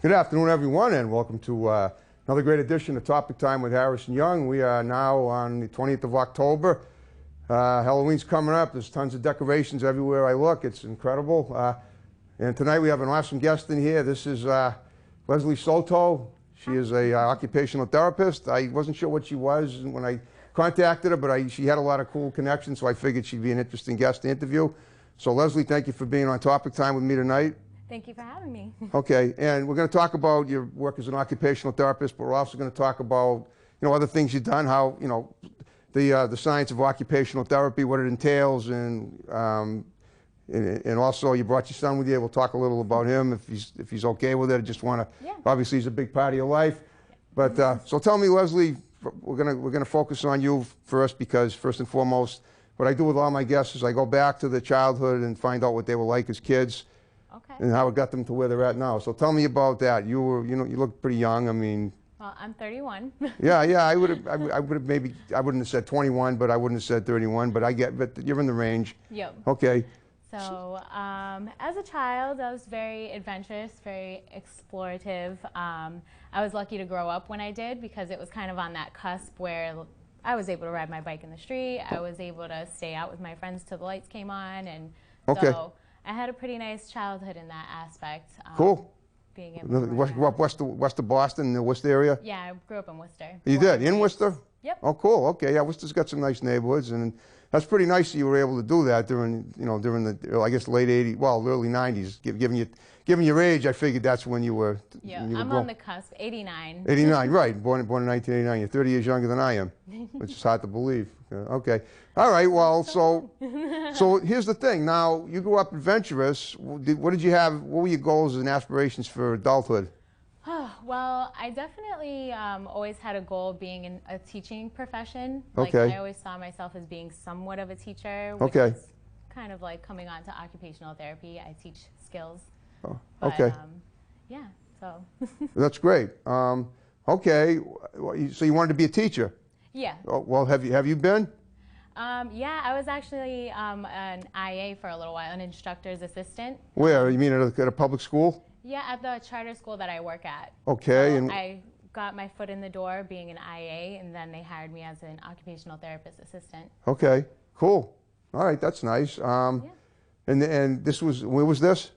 Good afternoon, everyone, and welcome to another great edition of Topic Time with Harrison Young. We are now on the 20th of October. Halloween's coming up. There's tons of decorations everywhere I look. It's incredible. And tonight we have an awesome guest in here. This is Leslee Soto. She is a occupational therapist. I wasn't sure what she was when I contacted her, but she had a lot of cool connections, so I figured she'd be an interesting guest to interview. So Leslee, thank you for being on Topic Time with me tonight. Thank you for having me. Okay, and we're going to talk about your work as an occupational therapist, but we're also going to talk about, other things you've done, how, the science of occupational therapy, what it entails, and also you brought your son with you. We'll talk a little about him if he's okay with it. I just want to, obviously he's a big part of your life. But so tell me, Leslee, we're gonna focus on you first, because first and foremost, what I do with all my guests is I go back to their childhood and find out what they were like as kids. Okay. And how it got them to where they're at now. So tell me about that. You were, you look pretty young. I mean. Well, I'm 31. Yeah. I wouldn't have said 21, but I wouldn't have said 31. But you're in the range. Yep. Okay. So, as a child, I was very adventurous, very explorative. I was lucky to grow up when I did, because it was kind of on that cusp where I was able to ride my bike in the street. I was able to stay out with my friends till the lights came on, and so I had a pretty nice childhood in that aspect. Cool. Being able to west of Boston, the Worcester area? Yeah, I grew up in Worcester. You did? In Worcester? Yep. Oh, cool. Okay. Yeah, Worcester's got some nice neighborhoods, and that's pretty nice that you were able to do that during the, I guess, late 80s, well, early 90s. Given your age, I figured that's when you were. Yeah, I'm on the cusp, 89. 89, right. Born in 1989. You're 30 years younger than I am, which is hard to believe. Okay. All right. Well, so here's the thing. Now, you grew up adventurous. What did you have? What were your goals and aspirations for adulthood? Well, I definitely always had a goal of being in a teaching profession. Okay. I always saw myself as being somewhat of a teacher, which okay. is kind of like coming on to occupational therapy. I teach skills. Oh, but, okay. Yeah, so. That's great. Okay. So you wanted to be a teacher? Yeah. Well, have you been? Yeah, I was actually an IA for a little while, an instructor's assistant. Where? You mean at a public school? Yeah, at the charter school that I work at. Okay. So and I got my foot in the door being an IA, and then they hired me as an occupational therapist assistant. Okay, cool. All right, that's nice. Yeah. And this was, where was this?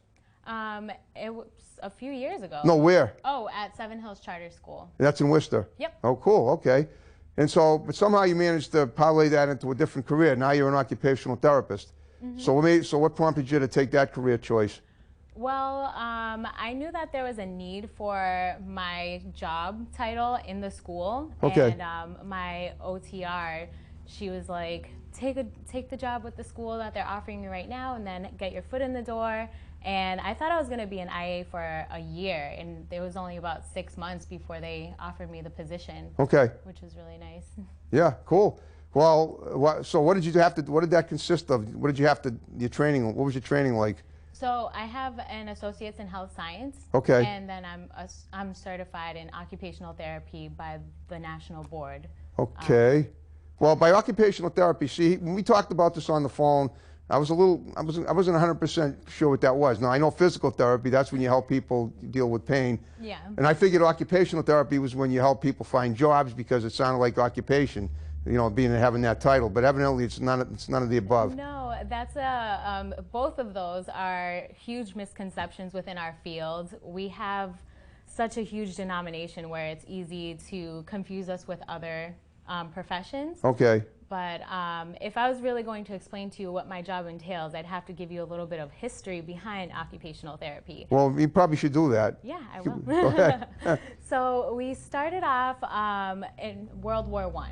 It was a few years ago. No, where? Oh, at Seven Hills Charter School. That's in Worcester? Yep. Oh, cool, okay. And so, but somehow you managed to parlay that into a different career. Now you're an occupational therapist. Mm-hmm. So what prompted you to take that career choice? Well, I knew that there was a need for my job title in the school. Okay. And my OTR, she was like, take the job with the school that they're offering you right now, and then get your foot in the door. And I thought I was going to be an IA for a year, and it was only about 6 months before they offered me the position. Okay. Which was really nice. Yeah, cool. Well, so what did you have to? What did that consist of? What did you have to? Your training. What was your training like? So I have an associate's in health science. Okay. And then I'm certified in occupational therapy by the national board. Okay. Well, by occupational therapy, see, when we talked about this on the phone, I wasn't 100% sure what that was. Now, I know physical therapy, that's when you help people deal with pain. Yeah. And I figured occupational therapy was when you help people find jobs, because it sounded like occupation, having that title. But evidently, it's none of the above. No, that's both of those are huge misconceptions within our field. We have such a huge denomination where it's easy to confuse us with other professions. Okay. But if I was really going to explain to you what my job entails, I'd have to give you a little bit of history behind occupational therapy. Well, you probably should do that. Yeah, I will. Go ahead. So we started off in World War I.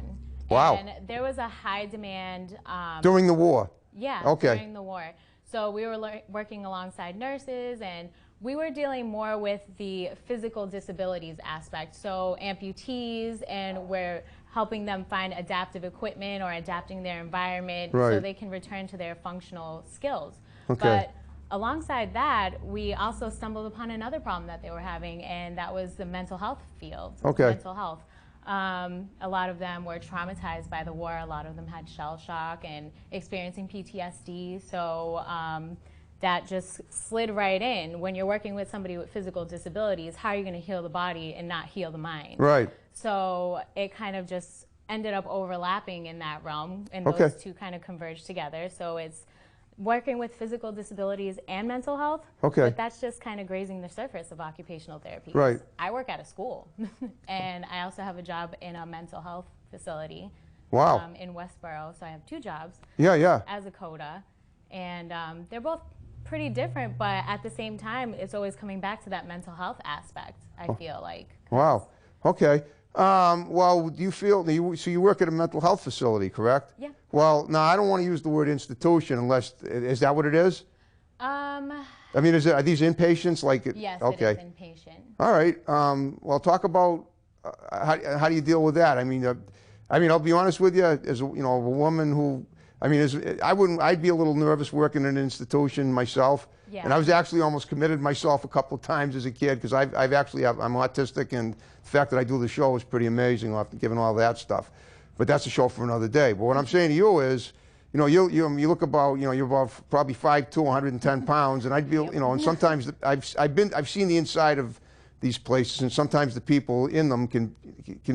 Wow. And there was a high demand. During the war? Yeah, okay. During the war. So we were working alongside nurses, and we were dealing more with the physical disabilities aspect. So amputees, and we're helping them find adaptive equipment or adapting their environment so they can return to their functional skills. Okay. But alongside that, we also stumbled upon another problem that they were having, and that was the mental health field. Okay. Mental health. A lot of them were traumatized by the war. A lot of them had shell shock and experiencing PTSD. So that just slid right in. When you're working with somebody with physical disabilities, how are you going to heal the body and not heal the mind? Right. So it kind of just ended up overlapping in that realm, and Okay. those two kind of converged together. So it's working with physical disabilities and mental health. Okay. But that's just kind of grazing the surface of occupational therapy. Right. I work at a school, and I also have a job in a mental health facility. Wow. In Westboro. So I have two jobs. Yeah, yeah. As a CODA, and they're both pretty different, but at the same time, it's always coming back to that mental health aspect, I feel like. Wow. Okay. Well, do you feel, so you work at a mental health facility, correct? Yeah. Well, no, I don't want to use the word institution unless, is that what it is? I mean, are these inpatients? Like, Yes, okay. it is inpatient. All right. Well, talk about how do you deal with that? I mean, I'll be honest with you, as a woman who, I mean, I'd be a little nervous working in an institution myself. Yeah. And I was actually almost committed myself a couple of times as a kid because I'm autistic, and the fact that I do the show is pretty amazing, given all that stuff. But that's a show for another day. But what I'm saying to you is, you look about, you're about probably 5'2", 110 pounds, and I'd be, and sometimes I've seen the inside of these places, and sometimes the people in them can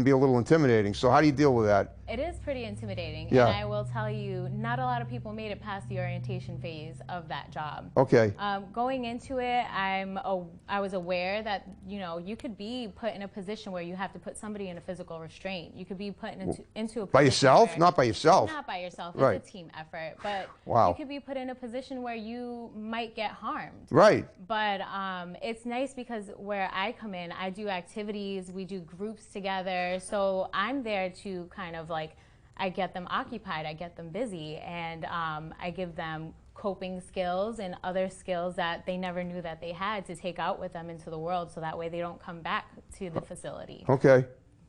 be a little intimidating. So how do you deal with that? It is pretty intimidating, Yeah. and I will tell you, not a lot of people made it past the orientation phase of that job. Okay. Going into it, I was aware that you could be put in a position where you have to put somebody in a physical restraint. You could be put into a By position yourself? where, Not by yourself. Not by yourself. Right. It's a team effort, but Wow. you could be put in a position where you might get harmed. Right. But it's nice because where I come in, I do activities, we do groups together. So I'm there to kind of I get them occupied, I get them busy, and I give them coping skills and other skills that they never knew that they had to take out with them into the world, so that way they don't come back to the facility. Okay.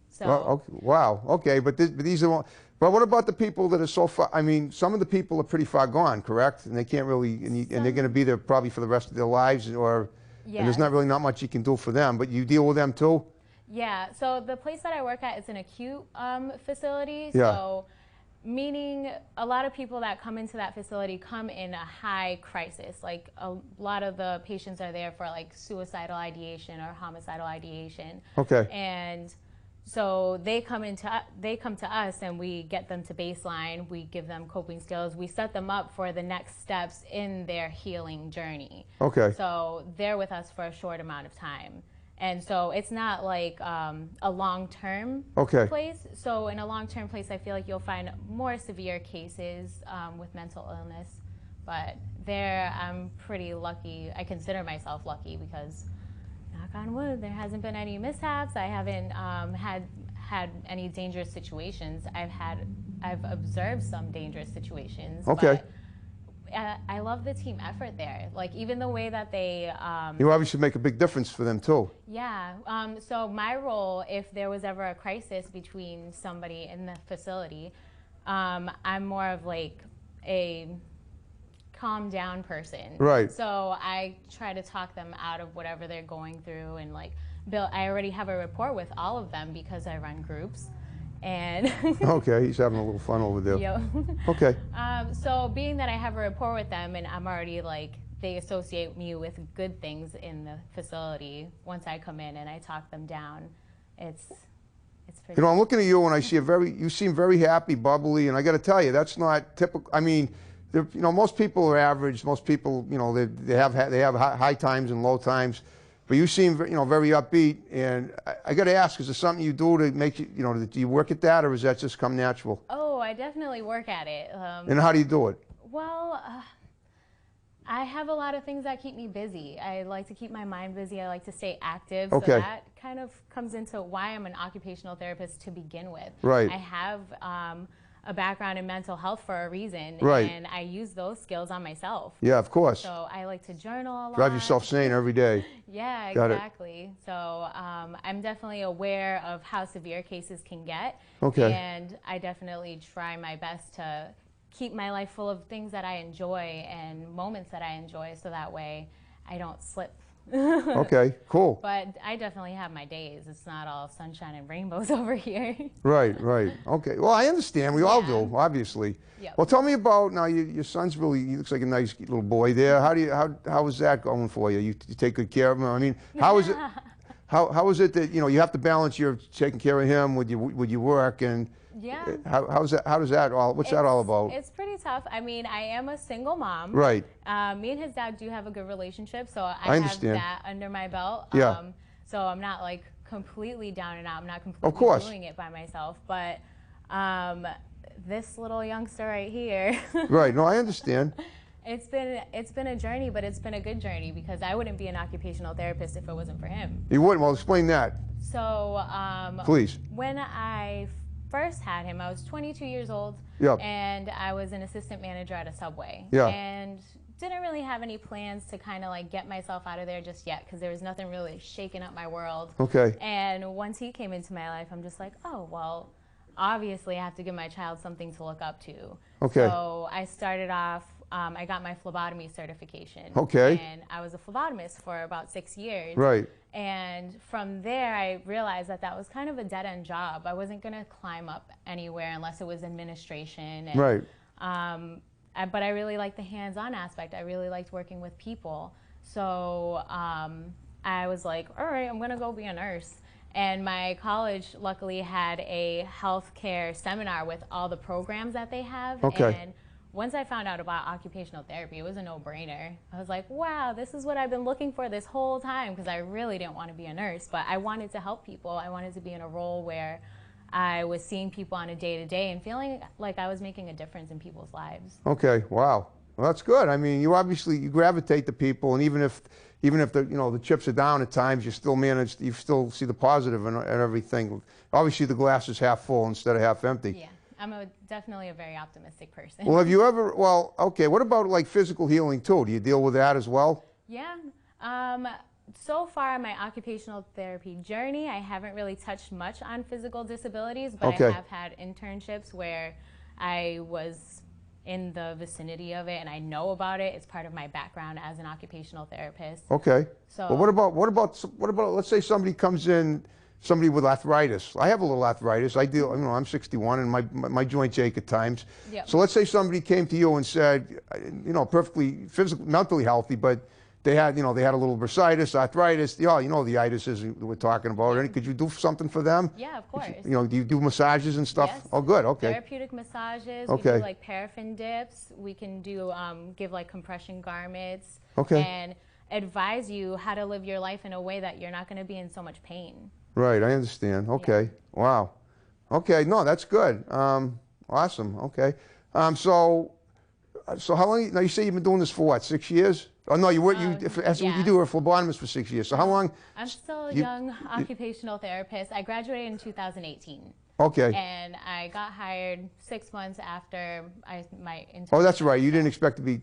So, Well, okay. Wow. Okay, but these are. But what about the people that are so far? I mean, some of the people are pretty far gone, correct? And they can't really, and they're going to be there probably for the rest of their lives, and there's not much you can do for them. But you deal with them too. Yeah. So the place that I work at is an acute facility. Yeah. So meaning a lot of people that come into that facility come in a high crisis. Like a lot of the patients are there for suicidal ideation or homicidal ideation. Okay. And so they come to us, and we get them to baseline. We give them coping skills. We set them up for the next steps in their healing journey. Okay. So they're with us for a short amount of time. And so it's not like a long-term place. So in a long-term place, I feel like you'll find more severe cases with mental illness. But there, I'm pretty lucky. I consider myself lucky because, knock on wood, there hasn't been any mishaps. I haven't had any dangerous situations. I've observed some dangerous situations. Okay. But I love the team effort there. Even the way that they... you obviously make a big difference for them too. Yeah. So my role, if there was ever a crisis between somebody in the facility, I'm more of a calm down person. Right. So I try to talk them out of whatever they're going through, and I already have a rapport with all of them because I run groups. And okay, he's having a little fun over there. Yo. Okay. So being that I have a rapport with them, and I'm already they associate me with good things in the facility. Once I come in and I talk them down, it's pretty. I'm looking at you and I see you seem very happy, bubbly, and I got to tell you, that's not typical. I mean, most people are average. Most people, they have high times and low times. But you seem, very upbeat, and I got to ask: is there something you do to make you, do you work at that, or does that just come natural? Oh, I definitely work at it. And how do you do it? Well, I have a lot of things that keep me busy. I like to keep my mind busy. I like to stay active. Okay. So that kind of comes into why I'm an occupational therapist to begin with. Right. I have a background in mental health for a reason, right. and I use those skills on myself. Yeah, of course. So I like to journal a lot. Drive yourself sane every day. Yeah, Got exactly. It. So I'm definitely aware of how severe cases can get. Okay. And I definitely try my best to keep my life full of things that I enjoy and moments that I enjoy, so that way I don't slip Okay, cool. But I definitely have my days. It's not all sunshine and rainbows over here. Right, right. Okay. Well, I understand. We all do, obviously. Yep. Well, tell me about now. Your son's he looks like a nice little boy there. How is that going for you? You take good care of him. I mean, how is it? How is it that you have to balance your taking care of him with your work and Yeah. how does that all? What's that all about? It's pretty tough. I mean, I am a single mom. Right. Me and his dad do have a good relationship, so I have understand. that under my belt. Yeah. So I'm not like completely down and out. I'm not completely Of course. doing it by myself. But this little youngster right here. Right. No, I understand. It's been a journey, but it's been a good journey because I wouldn't be an occupational therapist if it wasn't for him. You wouldn't. Well, explain that. So Please. when I first had him, I was 22 years old, Yep. and I was an assistant manager at a Subway. Yeah. And didn't really have any plans to kind of like get myself out of there just yet because there was nothing really shaking up my world. Okay. And once he came into my life, I'm just like, oh, well, obviously I have to give my child something to look up to. Okay. So I started off, I got my phlebotomy certification. Okay. And I was a phlebotomist for about 6 years. Right. And from there, I realized that that was kind of a dead-end job. I wasn't going to climb up anywhere unless it was administration. And, Right. but I really liked the hands-on aspect. I really liked working with people. So I was like, all right, I'm going to go be a nurse. And my college luckily had a healthcare seminar with all the programs that they have. Okay. And once I found out about occupational therapy, it was a no-brainer. I was like, wow, this is what I've been looking for this whole time, because I really didn't want to be a nurse, but I wanted to help people. I wanted to be in a role where I was seeing people on a day-to-day and feeling like I was making a difference in people's lives. Okay. Wow. Well, that's good. I mean, you gravitate to people, and even if the chips are down at times, you still see the positive and everything. Obviously, the glass is half full instead of half empty. Yeah. I'm definitely a very optimistic person. Well, okay, what about like physical healing too? Do you deal with that as well? Yeah. So far in my occupational therapy journey, I haven't really touched much on physical disabilities, but Okay. I have had internships where I was in the vicinity of it and I know about it. It's part of my background as an occupational therapist. Okay. So Well, what about let's say somebody comes in, somebody with arthritis. I have a little arthritis. I'm 61 and my joints ache at times. Yep. So let's say somebody came to you and said, perfectly mentally healthy, but they had a little bursitis, arthritis, the itises we're talking about. And could you do something for them? Yeah, of course. Do you do massages and stuff? Yes. Oh, good. Okay. Therapeutic massages. Okay. We do like paraffin dips. We can do give like compression garments. Okay. And advise you how to live your life in a way that you're not going to be in so much pain. Right, I understand. Okay, wow. Okay, no, that's good. Awesome. Okay, so how long? Now you say you've been doing this for what? 6 years? Oh no, you were a phlebotomist for 6 years. So how long? I'm still a young occupational therapist. I graduated in 2018. Okay. And I got hired 6 months after my internship. Oh, that's right. You didn't expect to be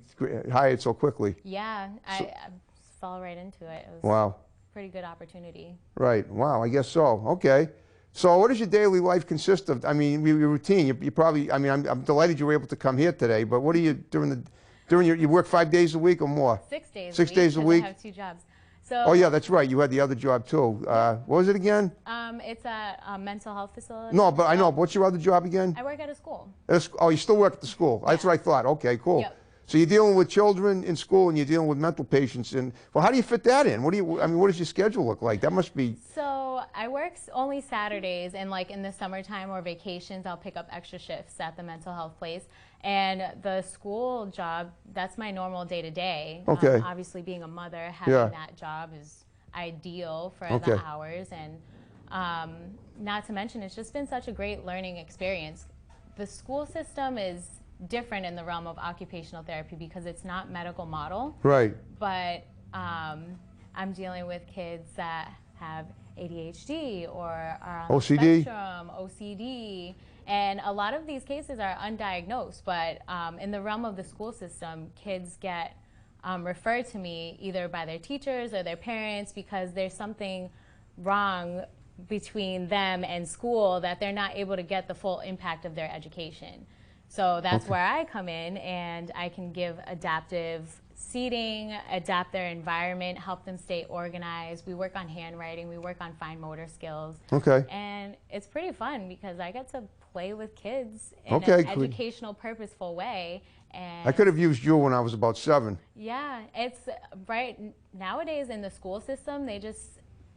hired so quickly. Yeah, I fell right into it. It was Wow. pretty good opportunity. Right. Wow. I guess so. Okay. So what does your daily life consist of? I mean, your routine. You probably. I mean, I'm delighted you were able to come here today. But what do you you work 5 days a week or more? 6 days. 6 days a week. I have 2 jobs. So. Oh yeah, that's right. You had the other job too. What was it again? It's a mental health facility. No, but I know. But what's your other job again? I work at a school. Oh, you still work at the school. That's what I thought. Okay, cool. Yep. So you're dealing with children in school and you're dealing with mental patients. And well, how do you fit that in? What does your schedule look like? That must be. So I work only Saturdays, and like in the summertime or vacations, I'll pick up extra shifts at the mental health place. And the school job, that's my normal day to day. Okay. Obviously, being a mother, having that job is ideal for the hours. And not to mention, it's just been such a great learning experience. The school system is different in the realm of occupational therapy because it's not medical model. Right. But I'm dealing with kids that have ADHD or are on OCD? the spectrum, OCD, and a lot of these cases are undiagnosed. But in the realm of the school system, kids get referred to me either by their teachers or their parents because there's something wrong between them and school that they're not able to get the full impact of their education. So that's where I come in, and I can give adaptive seating, adapt their environment, help them stay organized. We work on handwriting, we work on fine motor skills. Okay. And it's pretty fun because I get to play with kids in Okay, an cool. educational, purposeful way. And I could have used you when I was about 7. yeah, it's right nowadays in the school system,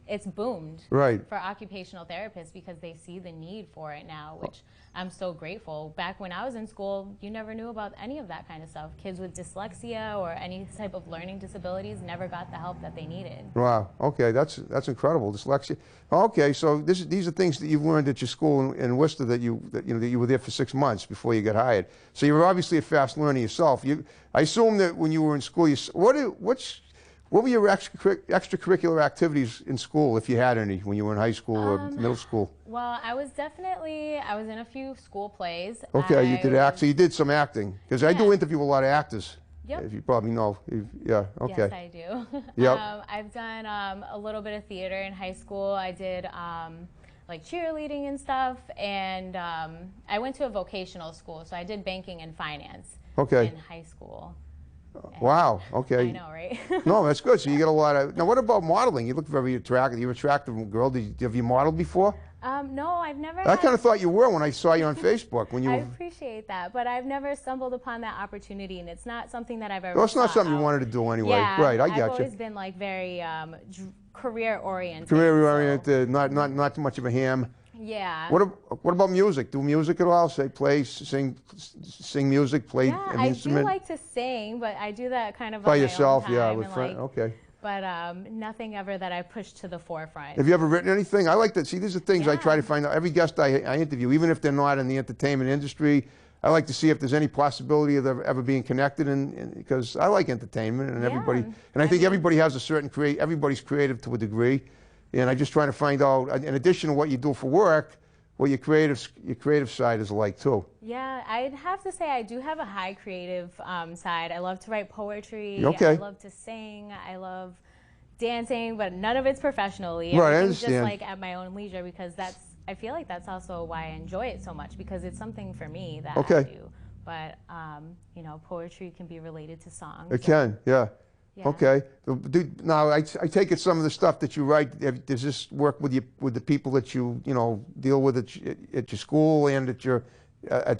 it's boomed Right. for occupational therapists because they see the need for it now, which I'm so grateful. Back when I was in school, you never knew about any of that kind of stuff. Kids with dyslexia or any type of learning disabilities never got the help that they needed. Wow. Okay, that's incredible. Dyslexia. Okay, so these are things that you've learned at your school in Worcester that you were there for 6 months before you got hired. So you were obviously a fast learner yourself. I assume that when you were in school, what were your extracurricular activities in school, if you had any, when you were in high school or middle school? Well, I was in a few school plays. Okay, you did act. So you did some acting, because I do interview a lot of actors. Yep. If you probably know. Yeah. Okay. Yes, I do. Yep. I've done a little bit of theater in high school. I did like cheerleading and stuff, and I went to a vocational school, so I did banking and finance in high school. Wow. Okay. I know, right? No, that's good. So you get a lot of. Now, what about modeling? You look very attractive. You're an attractive girl. Have you modeled before? No, I've never. I kind of thought you were when I saw you on Facebook when you. I appreciate that, but I've never stumbled upon that opportunity, and it's not something that I've ever. Well, it's not sought something you out. wanted to do anyway. Yeah, Right. I got you. I've always been like very career oriented. Career oriented. Not too much of a ham. Yeah. What about music? Do music at all? Say, play, sing music, play Yeah, an I instrument? do like to sing, but I do that kind of By on my yourself, own yeah, time with and, friends. Okay. But nothing ever that I pushed to the forefront. Have you ever written anything? I like that. See, these are things I try to find out. Every guest I interview, even if they're not in the entertainment industry, I like to see if there's any possibility of them ever being connected, because I like entertainment, and everybody, and I think everybody has a certain everybody's creative to a degree, and I'm just trying to find out, in addition to what you do for work, what your creative side is like too. Yeah, I'd have to say I do have a high creative side. I love to write poetry. Okay. I love to sing. I love dancing, but none of it's professionally. Right, I Everything's understand. just like at my own leisure, because I feel like that's also why I enjoy it so much, because it's something for me that I do. But poetry can be related to songs. It can, yeah. Yeah. Okay. Now, I take it some of the stuff that you write, does this work with the people that you deal with at your school and at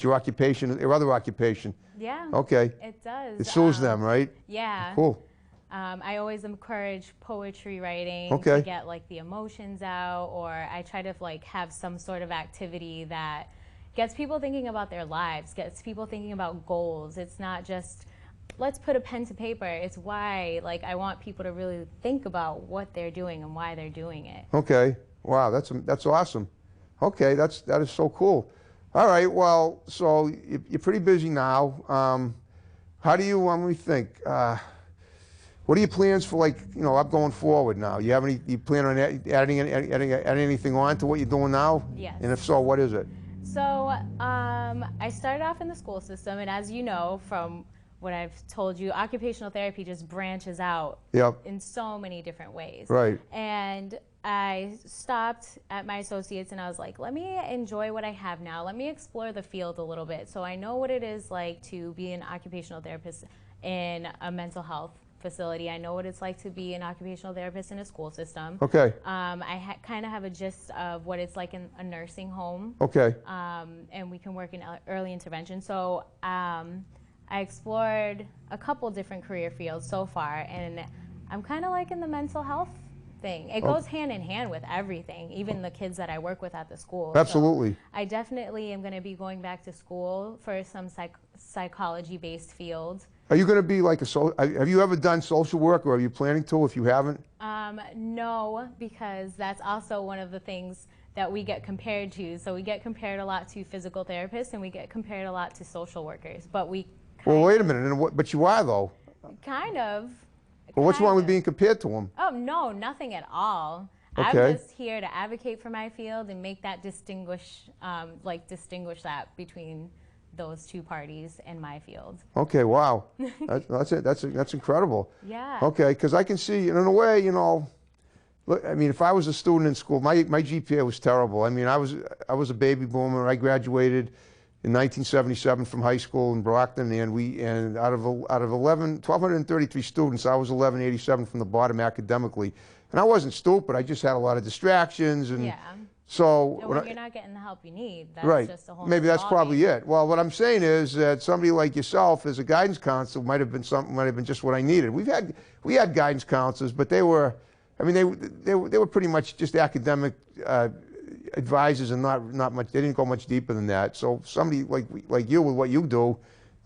your occupation, your other occupation? Yeah. Okay. It does. It soothes them, right? Yeah. Cool. I always encourage poetry writing Okay. to get like the emotions out, or I try to like have some sort of activity that gets people thinking about their lives, gets people thinking about goals. It's not just let's put a pen to paper. It's why, like, I want people to really think about what they're doing and why they're doing it. Okay. Wow, that's awesome. Okay, that is so cool. All right. Well, so you're pretty busy now. How do you? Let me think. What are your plans for, like, up going forward now? You plan on adding anything on to what you're doing now? Yes. And if so, what is it? So I started off in the school system, and as you know from what I've told you, occupational therapy just branches out in so many different ways. Right. And I stopped at my associates, and I was like, let me enjoy what I have now. Let me explore the field a little bit, so I know what it is like to be an occupational therapist in a mental health facility. I know what it's like to be an occupational therapist in a school system. Okay. I kind of have a gist of what it's like in a nursing home. Okay. And we can work in early intervention. So I explored a couple different career fields so far, and I'm kind of like in the mental health thing. It goes hand in hand with everything, even the kids that I work with at the school. Absolutely. So I definitely am going to be going back to school for some psychology-based field. Are you going to be like have you ever done social work, or are you planning to if you haven't? No, because that's also one of the things that we get compared to. So we get compared a lot to physical therapists, and we get compared a lot to social workers. But Well, wait a minute. But you are, though. Kind of. Well, what's wrong with being compared to them? Oh, no, nothing at all. Okay. I'm just here to advocate for my field and make that distinguish that between those two parties in my field. Okay, wow. That's incredible. Yeah. Okay, because I can see, in a way, look, I mean, if I was a student in school, my GPA was terrible. I mean, I was a baby boomer. I graduated, in 1977 from high school in Brockton, and out of 1,233 students, I was 1187 from the bottom academically. And I wasn't stupid. I just had a lot of distractions, and Yeah. so And when you're not getting the help you need, that's right. just a whole Maybe nother that's probably ballgame. it. Well, what I'm saying is that somebody like yourself as a guidance counselor might have been just what I needed. We had guidance counselors, but they were, I mean, they were pretty much just academic advisors and not much. They didn't go much deeper than that. So somebody like you with what you do,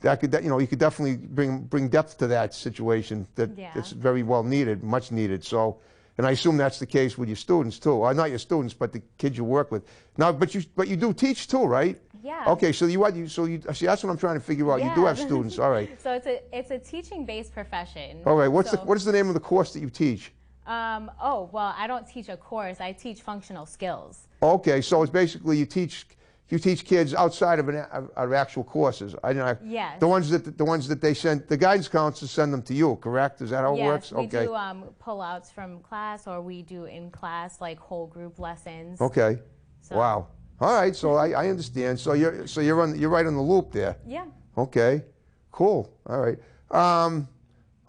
you could definitely bring depth to that situation that's very well needed, much needed. So. And I assume that's the case with your students too. Not your students, but the kids you work with. Now, but you do teach too, right? Yeah. Okay, so see, that's what I'm trying to figure out. Yeah. You do have students, all right. So it's a teaching-based profession. All right, what is the name of the course that you teach? Oh, well, I don't teach a course. I teach functional skills. Okay, so it's basically you teach kids outside of actual courses. Yes. The ones that they send, the guidance counselors send them to you, correct? Is that how it works? Yes, we Okay. do pull-outs from class, or we do in class like whole group lessons. Okay. So, Wow. All right, so I understand. So you're right on the loop there. Yeah. Okay. Cool. All right.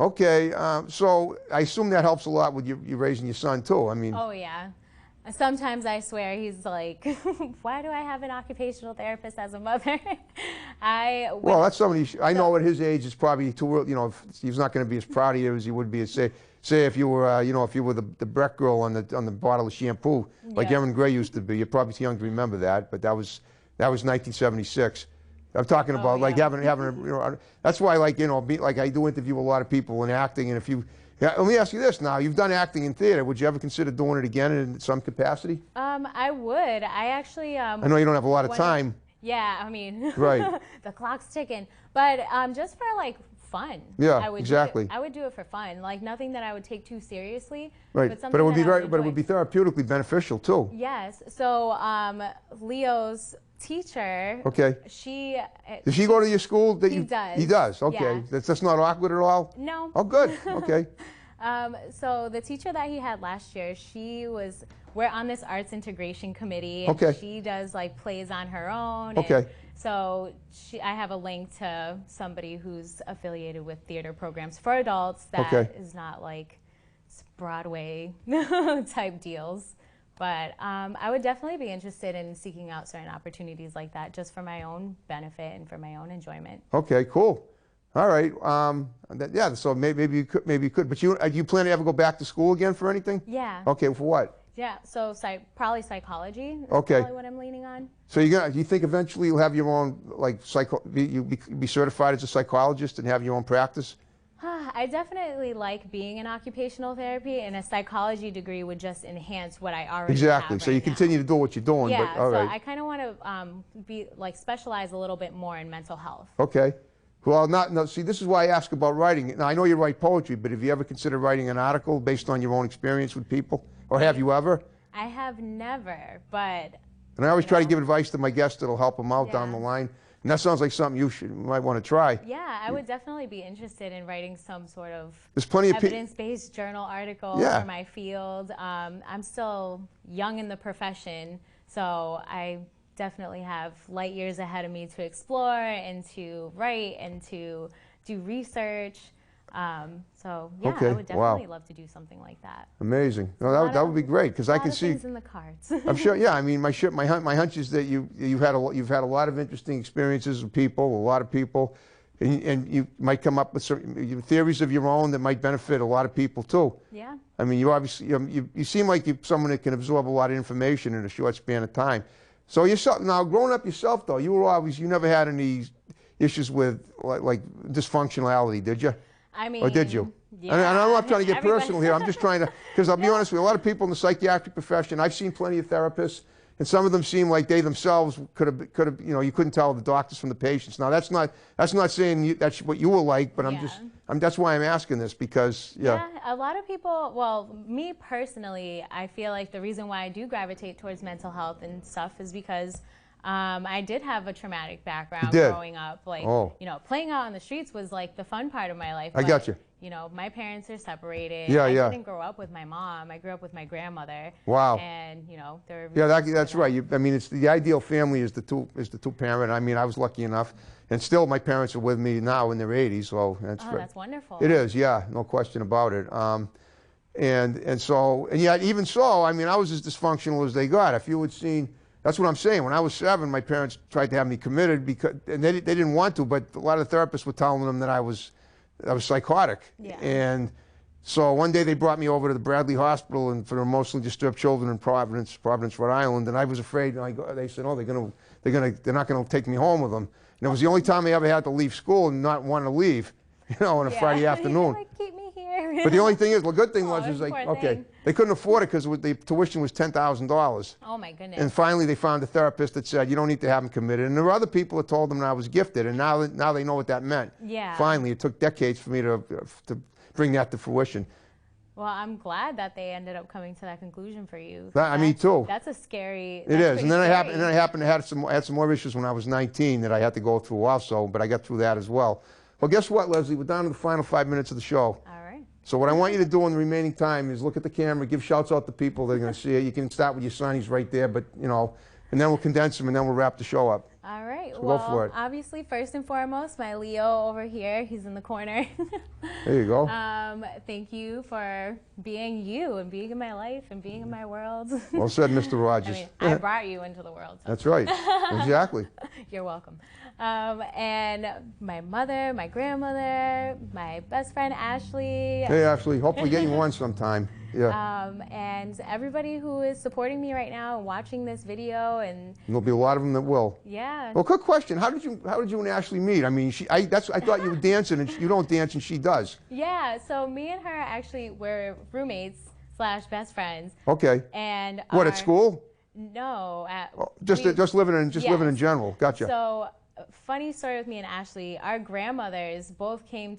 Okay. So I assume that helps a lot with you raising your son too. I mean. Oh yeah. Sometimes I swear he's like, why do I have an occupational therapist as a mother? Well, that's somebody, I know at his age, it's probably too early, he's not going to be as proud of you as he would be, say if you were, if you were the Breck girl on the bottle of shampoo, like Yeah. Erin Gray used to be. You're probably too young to remember that, but that was 1976. I'm talking about like having that's why I do interview a lot of people in acting, and let me ask you this now. You've done acting in theater. Would you ever consider doing it again in some capacity? I would. I actually. I know you don't have a lot of time. Yeah, I mean, right. The clock's ticking. But just for like fun. Yeah, I would exactly. I would do it for fun. Like nothing that I would take too seriously. Right. But it would be therapeutically beneficial too. Yes. So Leo's teacher. Okay. Does she go to your school? He does. He does. Okay. Yeah. That's not awkward at all. No. Oh, good. Okay. So the teacher that he had last year, we're on this arts integration committee, and okay. she does like plays on her own. Okay. So I have a link to somebody who's affiliated with theater programs for adults that is not like Broadway type deals. But I would definitely be interested in seeking out certain opportunities like that just for my own benefit and for my own enjoyment. Okay, cool. All right. Yeah, so maybe you could. But you plan to ever go back to school again for anything? Yeah. Okay, for what? Yeah, so probably psychology is okay. probably what I'm leaning on. So you think eventually you'll have your own, like, be certified as a psychologist and have your own practice? I definitely like being in occupational therapy, and a psychology degree would just enhance what I already exactly. have So you continue to do what you're doing. Yeah, but, all right. so I kind of want to specialize a little bit more in mental health. Okay. Well, see, this is why I ask about writing. Now, I know you write poetry, but have you ever considered writing an article based on your own experience with people? Or have you ever? I have never, but... And I always try to give advice to my guests that'll help them out down the line. And that sounds like something you might want to try. Yeah, I would definitely be interested in writing some sort of evidence-based journal article for my field. I'm still young in the profession, so I definitely have light years ahead of me to explore and to write and to do research. So yeah, I would definitely love to do something like that. Amazing. No, that would be great because I can see things in the cards. I'm sure. Yeah, I mean, my hunch is that you've had a lot of interesting experiences with people, a lot of people, and you might come up with some theories of your own that might benefit a lot of people too. Yeah. I mean, you obviously you seem like you're someone that can absorb a lot of information in a short span of time. So yourself now, growing up yourself though, you never had any issues with like dysfunctionality, did you? I mean, or did you? Yeah, and I'm not trying to get personal here. I'm just trying to, because I'll be honest with you, a lot of people in the psychiatric profession, I've seen plenty of therapists, and some of them seem like they themselves could have, you couldn't tell the doctors from the patients. Now that's not saying that's what you were like, but that's why I'm asking this because Yeah, a lot of people. Well, me personally, I feel like the reason why I do gravitate towards mental health and stuff is because I did have a traumatic background did? growing up. Like, Oh. you know, playing out on the streets was like the fun part of my life. I got you. You know, my parents are separated. Yeah, I yeah. didn't grow up with my mom. I grew up with my grandmother. Wow. And, you know, there were Yeah, reasons for that's that. right. I mean, it's the ideal family is the two parent. I mean, I was lucky enough, and still my parents are with me now in their 80s. So that's Oh, great. that's wonderful. It is, yeah, no question about it. And yet even so, I mean, I was as dysfunctional as they got. If you had seen, that's what I'm saying. When I was 7, my parents tried to have me committed and they didn't want to, but a lot of the therapists were telling them that I was psychotic. Yeah. And so one day they brought me over to the Bradley Hospital and for emotionally disturbed children in Providence, Rhode Island, and I was afraid. And they said, "Oh, they're not going to take me home with them." And it was the only time I ever had to leave school and not want to leave, you know, on a Friday afternoon. Like, keep me here. But the only thing is, the good thing was, Oh, is like, poor okay, thing. they couldn't afford it because the tuition was $10,000. Oh my goodness. And finally, they found a therapist that said, you don't need to have them committed. And there were other people that told them that I was gifted, and now they know what that meant. Yeah. Finally, it took decades for me to bring that to fruition. Well, I'm glad that they ended up coming to that conclusion for you. Me too. That's a scary. It is, and then I happened. happened to have some more issues when I was 19 that I had to go through also, but I got through that as well. Well, guess what, Leslie? We're down to the final 5 minutes of the show. All right. So what I want you to do in the remaining time is look at the camera, give shouts out to people that are going to see it. You can start with your son; he's right there, but you know, and then we'll condense them, and then we'll wrap the show up. All right. So well, go for it. Obviously, first and foremost, my Leo over here, he's in the corner. There you go. Thank you for being you and being in my life and being in my world. Well said, Mr. I Rogers. mean, I brought you into the world. So. That's right. Exactly. You're welcome. And my mother, my grandmother, my best friend Ashley. Hey, Ashley. Hopefully, get you one sometime. Yeah. And everybody who is supporting me right now and watching this video, and There'll be a lot of them that will. yeah. Well, quick question: How did you and Ashley meet? I mean, I thought you were dancing, and you don't dance, and she does. Yeah, so me and her actually were roommates / best friends. Okay. And What, at school? No, Just living in living in Yes. general. Gotcha. So, funny story with me and Ashley. Our grandmothers both came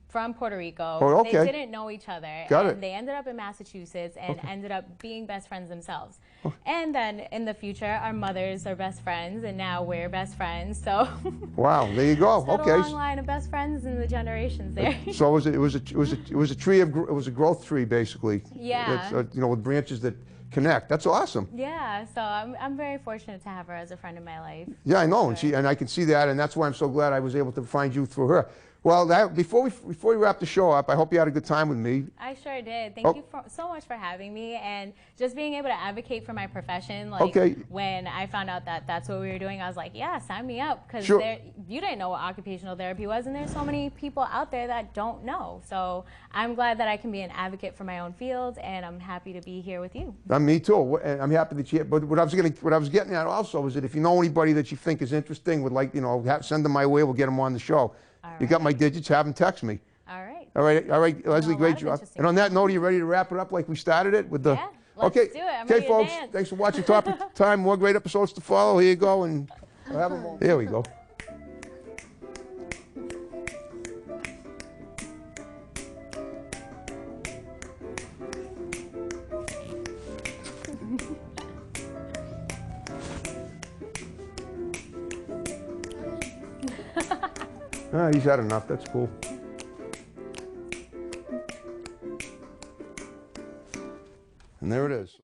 from Puerto Rico. Oh, okay. They didn't know each other. Got and it. They ended up in Massachusetts and ended up being best friends themselves. And then in the future, our mothers are best friends, and now we're best friends. So. Wow. There you go. Got Okay. a long line of best friends in the generations there. So it was a tree of it was a growth tree basically. Yeah. It's, you know, with branches that connect. That's awesome. Yeah, so I'm very fortunate to have her as a friend in my life. Yeah, I know, and I can see that, and that's why I'm so glad I was able to find you through her. Well, before we wrap the show up, I hope you had a good time with me. I sure did. Thank you so much for having me and just being able to advocate for my profession. Like, Okay. when I found out that that's what we were doing, I was like, yeah, sign me up, because Sure. you didn't know what occupational therapy was, and there's so many people out there that don't know. So I'm glad that I can be an advocate for my own field, and I'm happy to be here with you. Me too. And I'm happy that you. But what I was getting at also is that if you know anybody that you think is interesting, would like, you know, send them my way. We'll get them on the show. You got my digits. Have them text me. All right. All right, Leslie, a great lot of job. interesting And on that note, are you ready to wrap it up like we started it with the? Yeah, let's okay. do it. I'm okay, ready to folks. dance. Thanks for watching Topic Time. More great episodes to follow. Here you go, and have a moment. There we go. He's had enough. That's cool. And there it is.